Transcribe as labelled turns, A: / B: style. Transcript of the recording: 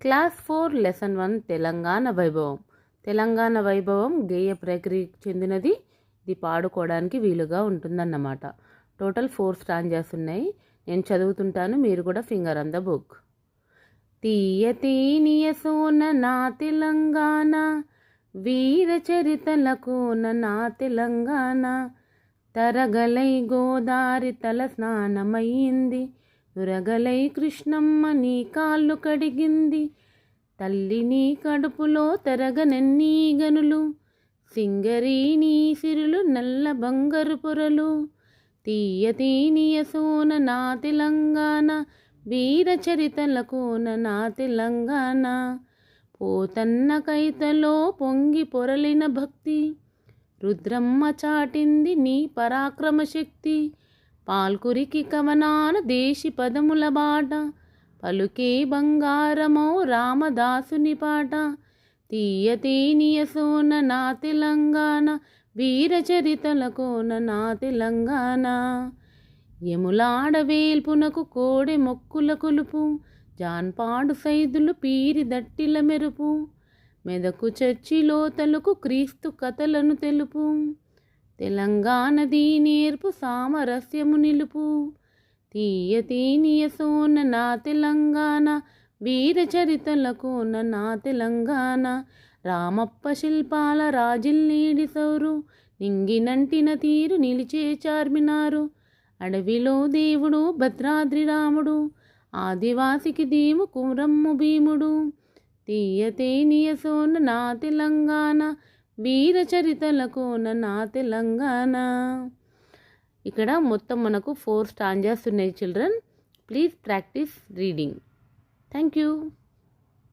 A: Class 4 lesson 1 Telangana వైభవం. తెలంగాణ వైభవం గేయ ప్రక్రియకు చెందినది. ఇది పాడుకోవడానికి వీలుగా ఉంటుందన్నమాట. టోటల్ 4 స్టాంజాస్ ఉన్నాయి. నేను చదువుతుంటాను, మీరు కూడా ఫింగర్ ఆన్ ద బుక్. తీయ తీనియ సోన నా తెలంగాణ, వీర చరితలకోన నా తెలంగాణ, తరగలై గోదారి తల స్నానమయ్యింది, నురగలై కృష్ణమ్మ నీ కాళ్ళు కడిగింది, తల్లి నీ కడుపులో తరగనెన్నీ గనులు, సింగరీ నీ సిరులు నల్ల బంగారు పొరలు, తీయ తీనియ సోన నా తెలంగాణ, వీర చరితలకోన నా తెలంగాణ, పోతన్న కైతలో పొంగి పొరలిన భక్తి, రుద్రమ్మ చాటింది నీ పరాక్రమ శక్తి, పాల్కురికి కవనాన దేశి పదముల బాట, పలుకే బంగారమో రామదాసుని పాట, తీయ తీనియ సోన నా తెలంగాణ, వీర చరితలకోన నా తెలంగాణ, యములాడ వేల్పునకు కోడె మొక్కుల కొలుపు, జాన్పాడు సైదులు పీరి దట్టిల మెరుపు, మెదకు చర్చిలో తలుకు క్రీస్తు కథలను తెలుపు, తెలంగాణది నేర్పు సామరస్యము నిలుపు, తీయ తీనియ సోన నా తెలంగాణ, వీర చరితలకోన నా తెలంగాణ, రామప్ప శిల్పాల రాజిల్లీడి సౌరు, నింగినంటిన తీరు నిలిచే చార్మినారు, అడవిలో దేవుడు భద్రాద్రి రాముడు, ఆదివాసికి దీవు కుమరమ్ము భీముడు, తీయ తీనియ సోన నా తెలంగాణ, వీర చరితలకోన నా తెలంగాణ. ఇక్కడ మొత్తం మనకు 4 స్టాంజాస్ ఉన్నాయి children. Please practice reading. Thank you.